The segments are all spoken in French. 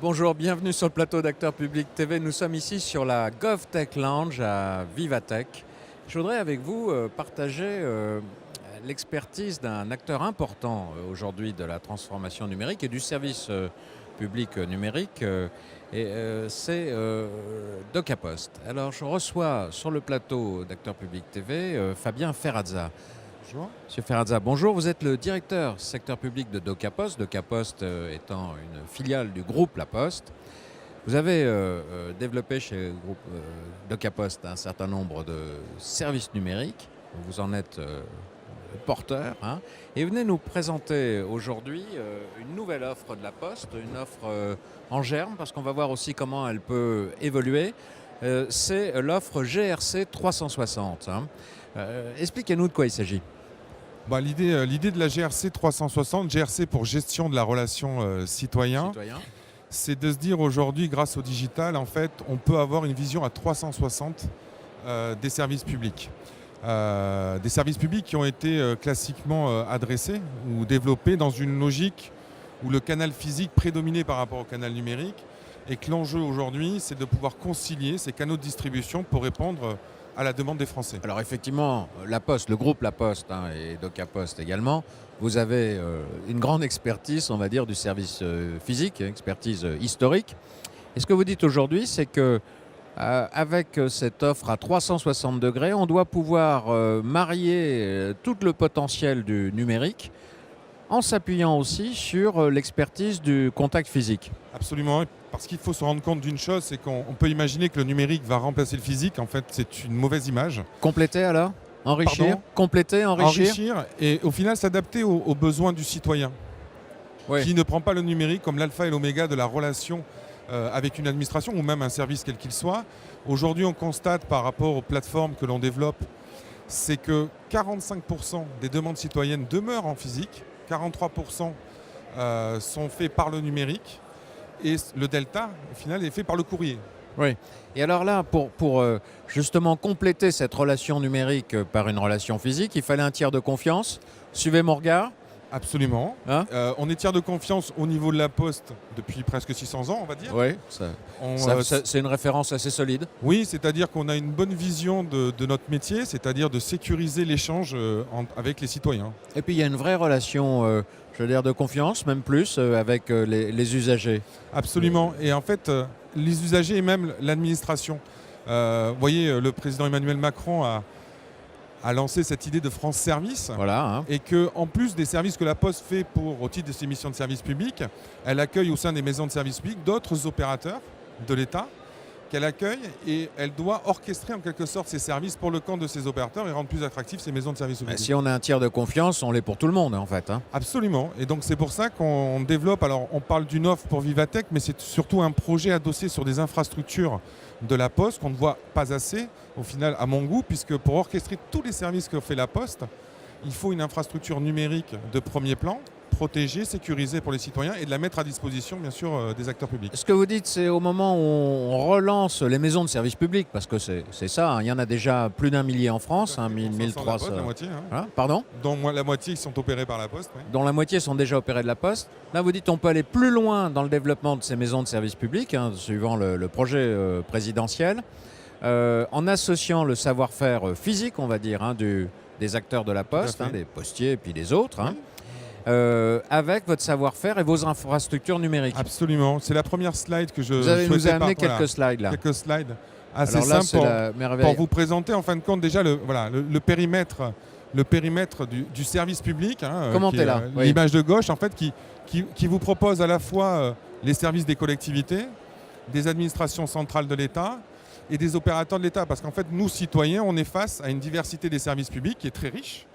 Bonjour, bienvenue sur le plateau d'Acteurs Publics TV. Nous sommes ici sur la GovTech Lounge à Vivatech. Je voudrais avec vous partager l'expertise d'un acteur important aujourd'hui de la transformation numérique et du service public numérique. C'est DocaPost. Alors je reçois sur le plateau d'Acteurs Publics TV Fabien Ferrazza. Bonjour. Monsieur Ferrazza, bonjour. Vous êtes le directeur secteur public de DocaPost. DocaPost étant une filiale du groupe La Poste. Vous avez développé chez le groupe DocaPost un certain nombre de services numériques. Vous en êtes porteur. Et venez nous présenter aujourd'hui une nouvelle offre de La Poste, une offre en germe, parce qu'on va voir aussi comment elle peut évoluer. C'est l'offre GRC 360. Expliquez-nous de quoi il s'agit. L'idée de la GRC 360, GRC pour gestion de la relation citoyen, c'est de se dire aujourd'hui, grâce au digital, en fait, on peut avoir une vision à 360 des services publics. Des services publics qui ont été classiquement adressés ou développés dans une logique où le canal physique prédominait par rapport au canal numérique et que l'enjeu aujourd'hui, c'est de pouvoir concilier ces canaux de distribution pour répondre à la demande des Français. Alors effectivement, La Poste, le groupe La Poste et DocaPost également, vous avez une grande expertise, on va dire, du service physique, expertise historique. Et ce que vous dites aujourd'hui, c'est que avec cette offre à 360 degrés, on doit pouvoir marier tout le potentiel du numérique en s'appuyant aussi sur l'expertise du contact physique. Absolument, parce qu'il faut se rendre compte d'une chose, c'est qu'on peut imaginer que le numérique va remplacer le physique. En fait, c'est une mauvaise image. Compléter alors ? Enrichir ? Pardon ? Compléter, enrichir ? Enrichir et au final s'adapter aux besoins du citoyen, oui, qui ne prend pas le numérique comme l'alpha et l'oméga de la relation avec une administration ou même un service quel qu'il soit. Aujourd'hui, on constate par rapport aux plateformes que l'on développe, c'est que 45% des demandes citoyennes demeurent en physique, 43% sont faits par le numérique et le delta, au final, est fait par le courrier. Oui. Et alors là, pour justement compléter cette relation numérique par une relation physique, il fallait un tiers de confiance. Suivez mon regard. Absolument. On est tiers de confiance au niveau de La Poste depuis presque 600 ans, on va dire. Oui, c'est une référence assez solide. Oui, c'est-à-dire qu'on a une bonne vision de notre métier, c'est-à-dire de sécuriser l'échange avec les citoyens. Et puis il y a une vraie relation, je veux dire, de confiance, même plus, avec les usagers. Absolument. Et en fait, les usagers et même l'administration. Vous voyez, le président Emmanuel Macron a lancé cette idée de France Service. Voilà, et qu'en plus des services que La Poste fait au titre de ses missions de service public, elle accueille au sein des maisons de service public d'autres opérateurs de l'État qu'elle accueille et elle doit orchestrer en quelque sorte ses services pour le compte de ces opérateurs et rendre plus attractifs ces maisons de service public. Si on a un tiers de confiance, on l'est pour tout le monde en fait. Absolument. Et donc c'est pour ça qu'on développe, alors on parle d'une offre pour Vivatech, mais c'est surtout un projet adossé sur des infrastructures de La Poste qu'on ne voit pas assez au final à mon goût, puisque pour orchestrer tous les services que fait La Poste, il faut une infrastructure numérique de premier plan, protégée, sécurisée pour les citoyens et de la mettre à disposition bien sûr des acteurs publics. Ce que vous dites, c'est au moment où on relance les maisons de service public, parce que c'est ça, il y en a déjà plus d'un millier en France, 1300. La moitié, pardon ? Dont la moitié sont opérés par La Poste. Oui. Dont la moitié sont déjà opérés de La Poste. Là, vous dites on peut aller plus loin dans le développement de ces maisons de service public, suivant le projet présidentiel, en associant le savoir-faire physique, on va dire, des acteurs de La Poste, des postiers et puis des autres. Oui. Avec votre savoir-faire et vos infrastructures numériques. Absolument. C'est la première slide que je Vous nous avez amené quelques slides là. Quelques slides assez là, simples pour vous présenter en fin de compte déjà le périmètre du service public. Commentez là. L'image de gauche en fait qui vous propose à la fois les services des collectivités, des administrations centrales de l'État et des opérateurs de l'État. Parce qu'en fait, nous, citoyens, on est face à une diversité des services publics qui est très riche,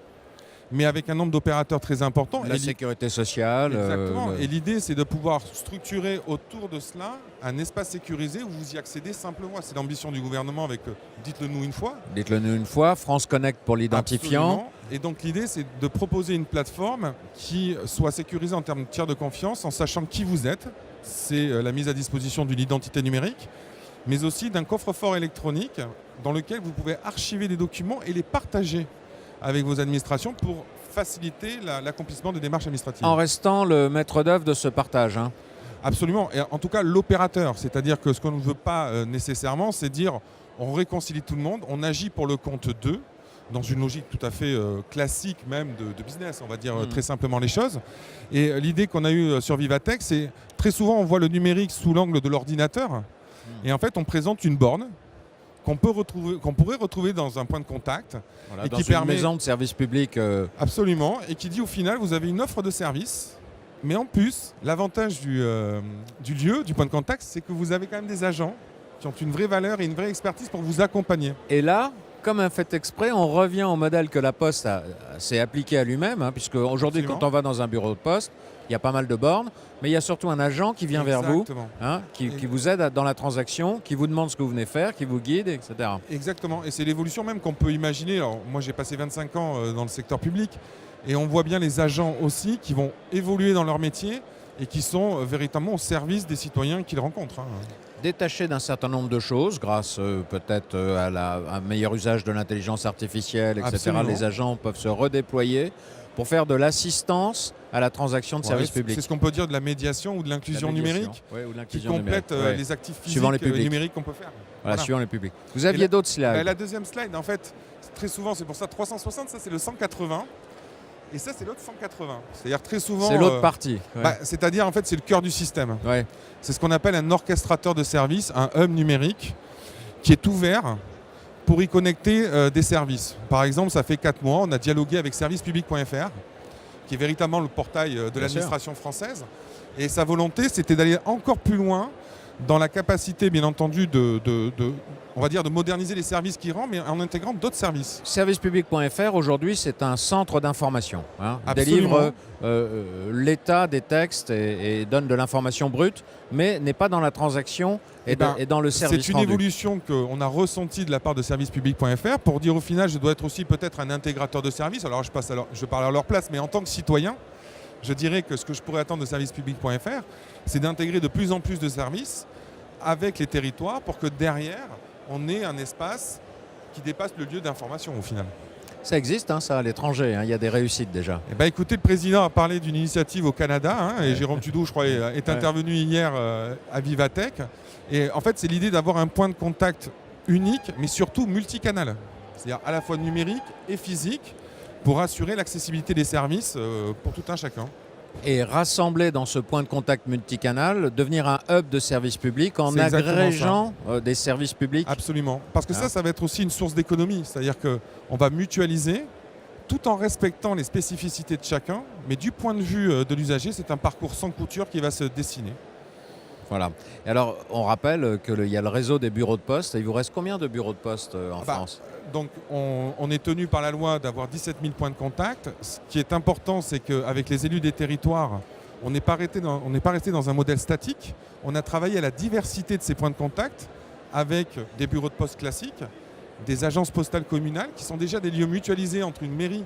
mais avec un nombre d'opérateurs très important. La sécurité sociale. Exactement. Et l'idée, c'est de pouvoir structurer autour de cela un espace sécurisé où vous y accédez simplement. C'est l'ambition du gouvernement avec dites-le nous une fois. Dites-le nous une fois, France Connect pour l'identifiant. Absolument. Et donc l'idée, c'est de proposer une plateforme qui soit sécurisée en termes de tiers de confiance, en sachant qui vous êtes. C'est la mise à disposition d'une identité numérique, mais aussi d'un coffre-fort électronique dans lequel vous pouvez archiver des documents et les partager avec vos administrations pour faciliter l'accomplissement des démarches administratives. En restant le maître d'œuvre de ce partage. Absolument. Et en tout cas, l'opérateur. C'est-à-dire que ce qu'on ne veut pas nécessairement, c'est dire on réconcilie tout le monde, on agit pour le compte d'eux, dans une logique tout à fait classique même de business, on va dire très simplement les choses. Et l'idée qu'on a eue sur Vivatech, c'est très souvent on voit le numérique sous l'angle de l'ordinateur. Et en fait, on présente une borne qu'on pourrait retrouver dans un point de contact. Voilà, et dans qui une permet... maison de service public. Absolument. Et qui dit au final, vous avez une offre de service. Mais en plus, l'avantage du lieu, du point de contact, c'est que vous avez quand même des agents qui ont une vraie valeur et une vraie expertise pour vous accompagner. Et là, comme un fait exprès, on revient au modèle que la Poste s'est appliqué à lui-même, hein, puisque aujourd'hui, quand on va dans un bureau de poste, il y a pas mal de bornes, mais il y a surtout un agent qui vient vers vous, hein, qui vous aide dans la transaction, qui vous demande ce que vous venez faire, qui vous guide, etc. Exactement, et c'est l'évolution même qu'on peut imaginer. Alors, moi, j'ai passé 25 ans dans le secteur public, et on voit bien les agents aussi qui vont évoluer dans leur métier et qui sont véritablement au service des citoyens qu'ils rencontrent. Détachés d'un certain nombre de choses, grâce peut-être à un meilleur usage de l'intelligence artificielle, etc. Absolument. Les agents peuvent se redéployer pour faire de l'assistance à la transaction de services publics. C'est ce qu'on peut dire de la médiation ou de l'inclusion numérique, qui complète les actifs physiques numériques qu'on peut faire. Voilà, suivant les publics. Vous aviez d'autres slides. La deuxième slide, en fait, très souvent, c'est pour ça 360, ça c'est le 180. Et ça, c'est l'autre 180. C'est-à-dire très souvent... C'est l'autre partie. C'est-à-dire, en fait, c'est le cœur du système. Ouais. C'est ce qu'on appelle un orchestrateur de services, un hub numérique, qui est ouvert pour y connecter des services. Par exemple, ça fait 4 mois, on a dialogué avec servicepublic.fr, qui est véritablement le portail de l'administration française. Et sa volonté, c'était d'aller encore plus loin dans la capacité, bien entendu, on va dire, de moderniser les services qu'il rend, mais en intégrant d'autres services. Servicepublic.fr, aujourd'hui, c'est un centre d'information. Hein, délivre l'état des textes et donne de l'information brute, mais n'est pas dans la transaction et dans le service rendu. C'est une évolution qu'on a ressentie de la part de servicepublic.fr pour dire au final, je dois être aussi peut-être un intégrateur de services. Alors, je parle à leur place, mais en tant que citoyen, je dirais que ce que je pourrais attendre de servicepublic.fr, c'est d'intégrer de plus en plus de services avec les territoires pour que derrière, on ait un espace qui dépasse le lieu d'information au final. Ça existe, hein, ça, à l'étranger. Hein, il y a des réussites déjà. Écoutez, le président a parlé d'une initiative au Canada, et Jérôme Tudou, je crois, est intervenu hier à Vivatech. Et en fait, c'est l'idée d'avoir un point de contact unique, mais surtout multicanal. C'est-à-dire à la fois numérique et physique, pour assurer l'accessibilité des services pour tout un chacun. Et rassembler dans ce point de contact multicanal, devenir un hub de services publics en agrégeant des services publics. Absolument. Parce que ça va être aussi une source d'économie. C'est-à-dire qu'on va mutualiser tout en respectant les spécificités de chacun. Mais du point de vue de l'usager, c'est un parcours sans couture qui va se dessiner. Voilà. Et alors, on rappelle qu'il y a le réseau des bureaux de poste. Il vous reste combien de bureaux de poste en France ? Donc, on est tenu par la loi d'avoir 17 000 points de contact. Ce qui est important, c'est qu'avec les élus des territoires, on n'est pas resté dans un modèle statique. On a travaillé à la diversité de ces points de contact avec des bureaux de poste classiques, des agences postales communales qui sont déjà des lieux mutualisés entre une mairie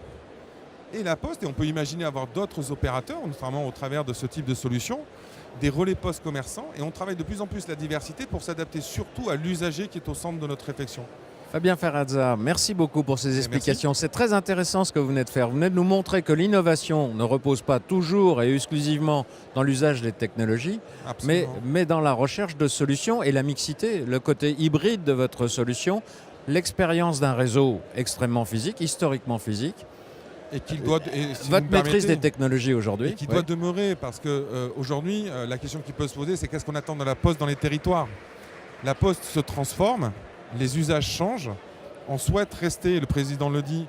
et la poste. Et on peut imaginer avoir d'autres opérateurs, notamment au travers de ce type de solution, des relais poste commerçants. Et on travaille de plus en plus la diversité pour s'adapter surtout à l'usager qui est au centre de notre réflexion. Fabien Ferrazza, merci beaucoup pour ces explications. C'est très intéressant ce que vous venez de faire. Vous venez de nous montrer que l'innovation ne repose pas toujours et exclusivement dans l'usage des technologies, mais dans la recherche de solutions et la mixité, le côté hybride de votre solution, l'expérience d'un réseau extrêmement physique, historiquement physique. Et qu'il doit, votre maîtrise des technologies aujourd'hui. Et qui doit demeurer, parce qu'aujourd'hui, la question qui peut se poser, c'est qu'est-ce qu'on attend de la Poste dans les territoires ? La Poste se transforme. Les usages changent. On souhaite rester, le président le dit,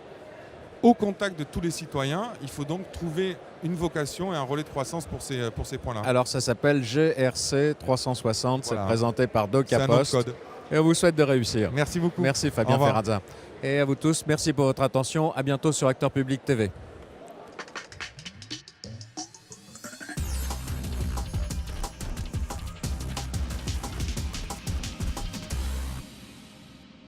au contact de tous les citoyens. Il faut donc trouver une vocation et un relais de croissance pour ces points-là. Alors ça s'appelle GRC 360, c'est présenté par DocaPost. C'est un autre code. Et on vous souhaite de réussir. Merci beaucoup. Merci Fabien Ferrazza. Et à vous tous, merci pour votre attention. À bientôt sur Acteur Public TV.